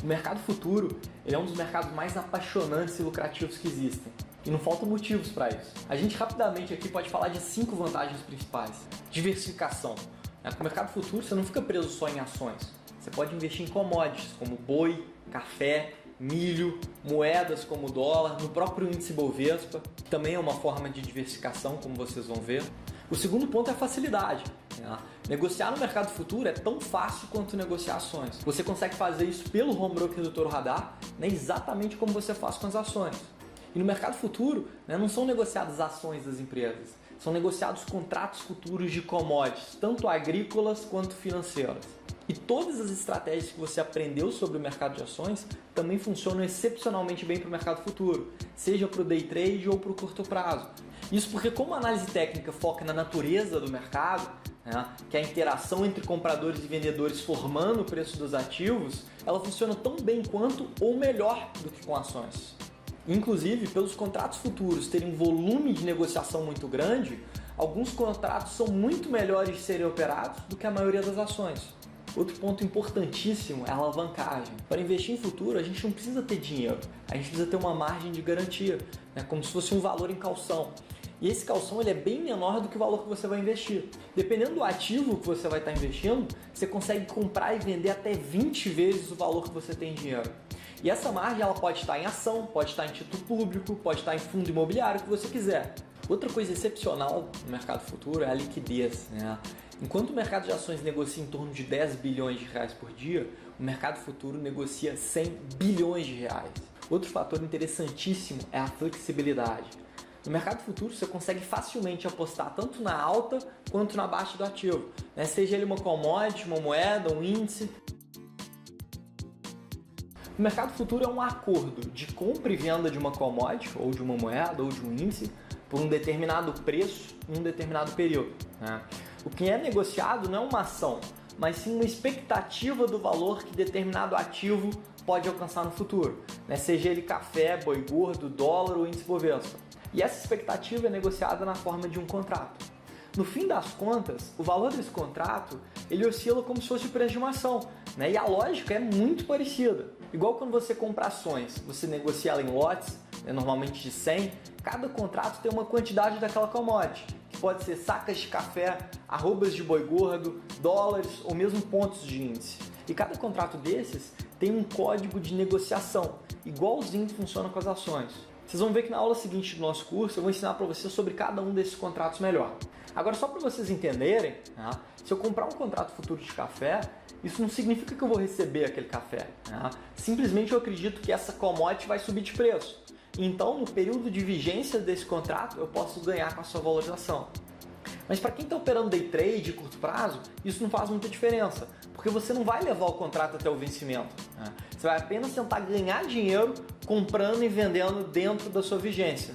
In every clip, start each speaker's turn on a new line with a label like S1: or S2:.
S1: O mercado futuro ele é um dos mercados mais apaixonantes e lucrativos que existem. E não faltam motivos para isso. A gente rapidamente aqui pode falar de 5 vantagens principais. Diversificação. Com o mercado futuro você não fica preso só em ações. Você pode investir em commodities como boi, café, milho, moedas como o dólar, no próprio índice Bovespa, que também é uma forma de diversificação, como vocês vão ver. O segundo ponto é a facilidade. Negociar no mercado futuro é tão fácil quanto negociar ações. Você consegue fazer isso pelo home broker do Toro Radar, exatamente como você faz com as ações. E no mercado futuro, não são negociadas ações das empresas, são negociados contratos futuros de commodities, tanto agrícolas quanto financeiras. E todas as estratégias que você aprendeu sobre o mercado de ações também funcionam excepcionalmente bem para o mercado futuro, seja para o day trade ou para o curto prazo. Isso porque como a análise técnica foca na natureza do mercado, que é a interação entre compradores e vendedores formando o preço dos ativos, ela funciona tão bem quanto ou melhor do que com ações. Inclusive, pelos contratos futuros terem um volume de negociação muito grande, alguns contratos são muito melhores de serem operados do que a maioria das ações. Outro ponto importantíssimo é a alavancagem. Para investir em futuro, a gente não precisa ter dinheiro, a gente precisa ter uma margem de garantia, como se fosse um valor em calção. E esse calção ele é bem menor do que o valor que você vai investir. Dependendo do ativo que você vai estar investindo, você consegue comprar e vender até 20 vezes o valor que você tem em dinheiro. E essa margem ela pode estar em ação, pode estar em título público, pode estar em fundo imobiliário, o que você quiser. Outra coisa excepcional no mercado futuro é a liquidez. Enquanto o mercado de ações negocia em torno de 10 bilhões de reais por dia, o mercado futuro negocia 100 bilhões de reais. Outro fator interessantíssimo é a flexibilidade. No mercado futuro você consegue facilmente apostar tanto na alta quanto na baixa do ativo, seja ele uma commodity, uma moeda, um índice. O mercado futuro é um acordo de compra e venda de uma commodity, ou de uma moeda, ou de um índice, por um determinado preço em um determinado período. O que é negociado não é uma ação, mas sim uma expectativa do valor que determinado ativo pode alcançar no futuro, seja ele café, boi gordo, dólar ou índice Bovespa. E essa expectativa é negociada na forma de um contrato. No fim das contas, o valor desse contrato ele oscila como se fosse o preço de uma ação, e a lógica é muito parecida. Igual quando você compra ações, você negocia ela em lotes, normalmente de 100, cada contrato tem uma quantidade daquela commodity, que pode ser sacas de café, arrobas de boi gordo, dólares ou mesmo pontos de índice. E cada contrato desses tem um código de negociação, igualzinho que funciona com as ações. Vocês vão ver que na aula seguinte do nosso curso eu vou ensinar para vocês sobre cada um desses contratos melhor. Agora, só para vocês entenderem, se eu comprar um contrato futuro de café, isso não significa que eu vou receber aquele café. Simplesmente eu acredito que essa commodity vai subir de preço. Então, no período de vigência desse contrato, eu posso ganhar com a sua valorização. Mas para quem está operando day trade de curto prazo, isso não faz muita diferença, porque você não vai levar o contrato até o vencimento. Você vai apenas tentar ganhar dinheiro comprando e vendendo dentro da sua vigência.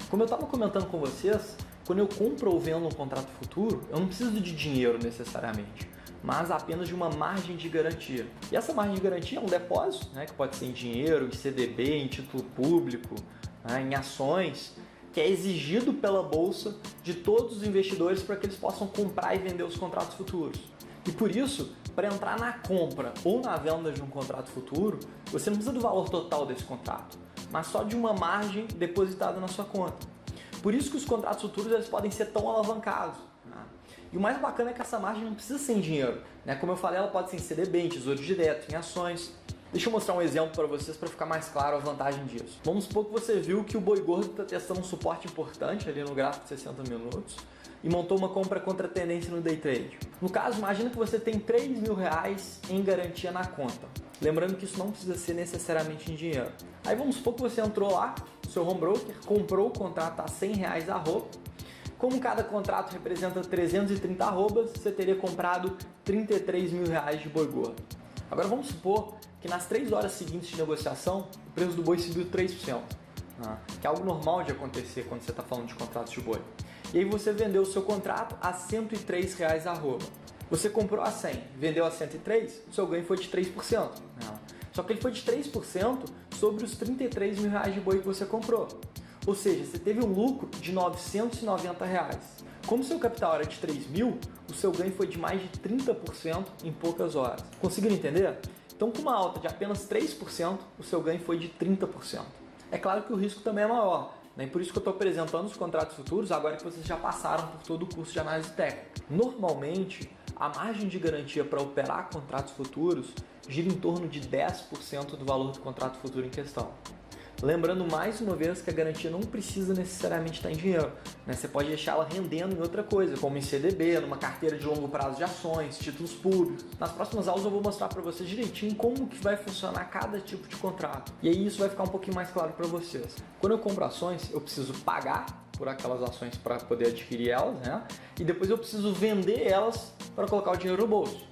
S1: Como eu estava comentando com vocês, quando eu compro ou vendo um contrato futuro, eu não preciso de dinheiro necessariamente, mas apenas de uma margem de garantia. E essa margem de garantia é um depósito, que pode ser em dinheiro, em CDB, em título público, em ações, que é exigido pela bolsa de todos os investidores para que eles possam comprar e vender os contratos futuros. E por isso, para entrar na compra ou na venda de um contrato futuro, você não precisa do valor total desse contrato, mas só de uma margem depositada na sua conta. Por isso que os contratos futuros eles podem ser tão alavancados. E o mais bacana é que essa margem não precisa ser em dinheiro. Como eu falei, ela pode ser em CDB, em tesouro direto, em ações. Deixa eu mostrar um exemplo para vocês para ficar mais claro a vantagem disso. Vamos supor que você viu que o boi gordo está testando um suporte importante ali no gráfico de 60 minutos e montou uma compra contra a tendência no day trade. No caso, imagina que você tem 3 mil reais em garantia na conta. Lembrando que isso não precisa ser necessariamente em dinheiro. Aí vamos supor que você entrou lá, no seu home broker, comprou o contrato a 100 reais a arroba. Como cada contrato representa 330 arrobas, você teria comprado 33 mil reais de boi gordo. Agora vamos supor que nas 3 horas seguintes de negociação, o preço do boi subiu 3%, que é algo normal de acontecer quando você está falando de contratos de boi. E aí você vendeu o seu contrato a 103 reais a arroba. Você comprou a 100, vendeu a 103, o seu ganho foi de 3%. Só que ele foi de 3% sobre os 33 mil reais de boi que você comprou. Ou seja, você teve um lucro de 990 reais. Como seu capital era de 3 mil, o seu ganho foi de mais de 30% em poucas horas. Conseguiram entender? Então, com uma alta de apenas 3%, o seu ganho foi de 30%. É claro que o risco também é maior, né? E por isso que eu estou apresentando os contratos futuros agora que vocês já passaram por todo o curso de análise técnica. Normalmente, a margem de garantia para operar contratos futuros gira em torno de 10% do valor do contrato futuro em questão. Lembrando mais uma vez que a garantia não precisa necessariamente estar em dinheiro, né? Você pode deixá-la rendendo em outra coisa, como em CDB, numa carteira de longo prazo de ações, títulos públicos. Nas próximas aulas eu vou mostrar para vocês direitinho como que vai funcionar cada tipo de contrato. E aí isso vai ficar um pouquinho mais claro para vocês. Quando eu compro ações, eu preciso pagar por aquelas ações para poder adquirir elas, né? E depois eu preciso vender elas para colocar o dinheiro no bolso.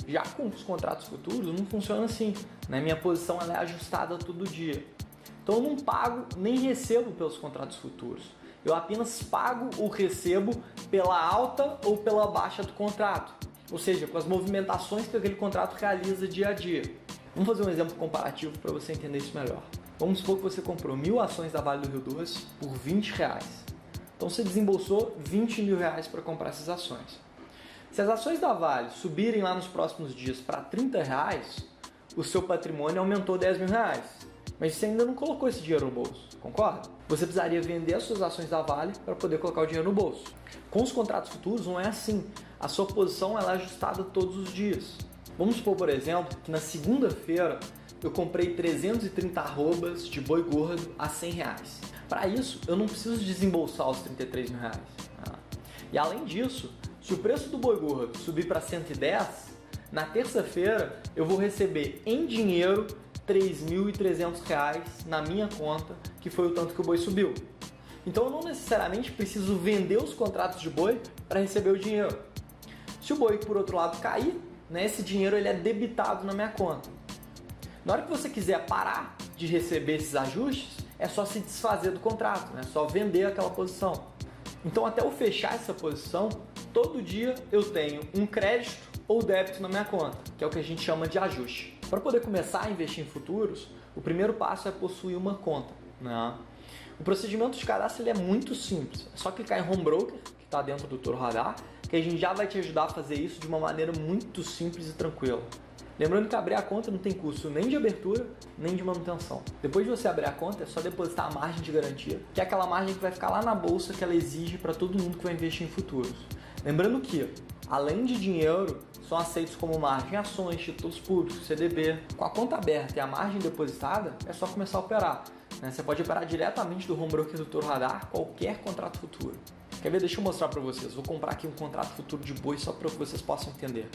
S1: Já com os contratos futuros não funciona assim, né? Minha posição ela é ajustada todo dia. Então eu não pago nem recebo pelos contratos futuros. Eu apenas pago ou recebo pela alta ou pela baixa do contrato. Ou seja, com as movimentações que aquele contrato realiza dia a dia. Vamos fazer um exemplo comparativo para você entender isso melhor. Vamos supor que você comprou 1.000 ações da Vale do Rio Doce por R$20. Então você desembolsou R$20 mil para comprar essas ações. Se as ações da Vale subirem lá nos próximos dias para R$30, o seu patrimônio aumentou R$10 mil. Mas você ainda não colocou esse dinheiro no bolso, concorda? Você precisaria vender as suas ações da Vale para poder colocar o dinheiro no bolso. Com os contratos futuros não é assim. A sua posição ela é ajustada todos os dias. Vamos supor, por exemplo, que na segunda-feira eu comprei 330 arrobas de boi gordo a R$100. Para isso, eu não preciso desembolsar os R$33 mil. E além disso, se o preço do boi gordo subir para 110, na terça-feira eu vou receber em dinheiro R$3.300 na minha conta, que foi o tanto que o boi subiu. Então eu não necessariamente preciso vender os contratos de boi para receber o dinheiro. Se o boi, por outro lado, cair, né, esse dinheiro ele é debitado na minha conta. Na hora que você quiser parar de receber esses ajustes, é só se desfazer do contrato, né? É só vender aquela posição. Então até eu fechar essa posição, todo dia eu tenho um crédito ou débito na minha conta, que é o que a gente chama de ajuste. Para poder começar a investir em futuros, o primeiro passo é possuir uma conta, né? O procedimento de cadastro ele é muito simples. É só clicar em Home Broker, que está dentro do Toro Radar, que a gente já vai te ajudar a fazer isso de uma maneira muito simples e tranquila. Lembrando que abrir a conta não tem custo nem de abertura, nem de manutenção. Depois de você abrir a conta, é só depositar a margem de garantia, que é aquela margem que vai ficar lá na bolsa que ela exige para todo mundo que vai investir em futuros. Lembrando que, além de dinheiro, são aceitos como margem ações, títulos públicos, CDB. Com a conta aberta e a margem depositada, é só começar a operar, né? Você pode operar diretamente do Home Broker do Toro Radar qualquer contrato futuro. Quer ver? Deixa eu mostrar para vocês. Vou comprar aqui um contrato futuro de boi só para que vocês possam entender.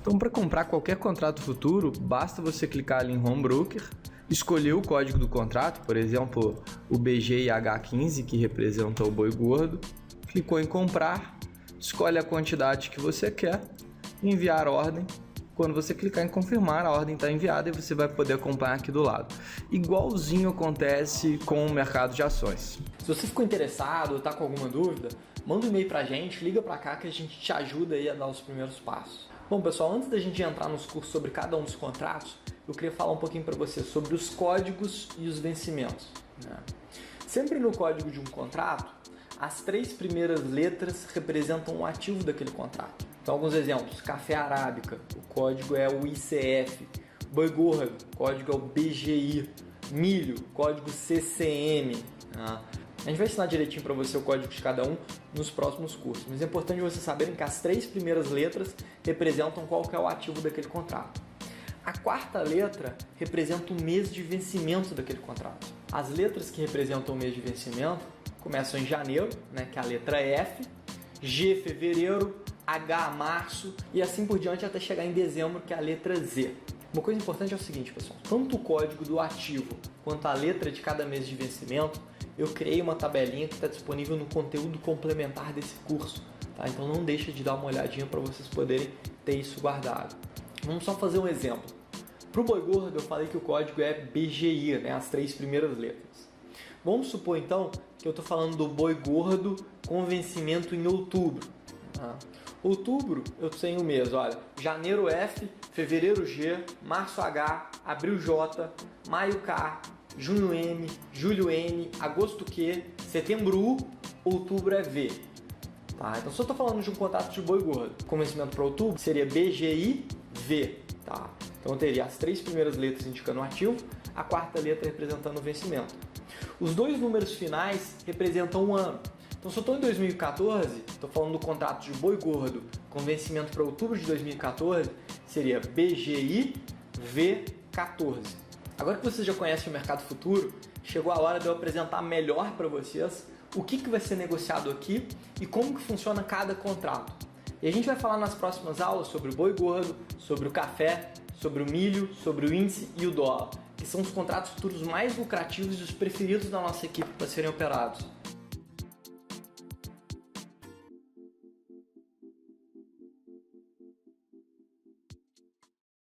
S1: Então, para comprar qualquer contrato futuro, basta você clicar ali em Home Broker, escolher o código do contrato, por exemplo, o BGIH15, que representa o boi gordo, clicou em comprar, escolhe a quantidade que você quer, enviar ordem. Quando você clicar em confirmar, a ordem está enviada e você vai poder acompanhar aqui do lado. Igualzinho acontece com o mercado de ações. Se você ficou interessado ou está com alguma dúvida, manda um e-mail para a gente, liga para cá que a gente te ajuda aí a dar os primeiros passos. Bom, pessoal, antes da gente entrar nos cursos sobre cada um dos contratos, eu queria falar um pouquinho para vocês sobre os códigos e os vencimentos, né? Sempre no código de um contrato, as 3 primeiras letras representam o ativo daquele contrato. Então, alguns exemplos: café arábica, o código é o ICF; boi gordo, o código é o BGI; milho, código CCM. A gente vai ensinar direitinho para você o código de cada um nos próximos cursos, mas é importante vocês saberem que as 3 primeiras letras representam qual que é o ativo daquele contrato. A 4ª letra representa o mês de vencimento daquele contrato. As letras que representam o mês de vencimento começam em janeiro, né, que é a letra F, G, fevereiro, H, março e assim por diante até chegar em dezembro, que é a letra Z. Uma coisa importante é o seguinte, pessoal: tanto o código do ativo quanto a letra de cada mês de vencimento, eu criei uma tabelinha que está disponível no conteúdo complementar desse curso, tá? Então não deixa de dar uma olhadinha para vocês poderem ter isso guardado. Vamos só fazer um exemplo. Para o boi gordo eu falei que o código é BGI, né? As 3 primeiras letras. Vamos supor então que eu estou falando do boi gordo com vencimento em outubro. Outubro eu tenho o mês, olha, janeiro F, fevereiro G, março H, abril J, maio K, junho M, julho N, agosto Q, setembro U, outubro é V. Tá? Então, se eu estou falando de um contrato de boi gordo com vencimento para outubro, seria BGIV. Tá? Então, eu teria as 3 primeiras letras indicando o ativo, a 4ª letra representando o vencimento. Os 2 números finais representam um ano. Então, se eu estou em 2014, estou falando do contrato de boi gordo com vencimento para outubro de 2014, seria BGIV14. Agora que vocês já conhecem o mercado futuro, chegou a hora de eu apresentar melhor para vocês o que vai ser negociado aqui e como que funciona cada contrato. E a gente vai falar nas próximas aulas sobre o boi gordo, sobre o café, sobre o milho, sobre o índice e o dólar, que são os contratos futuros mais lucrativos e os preferidos da nossa equipe para serem operados.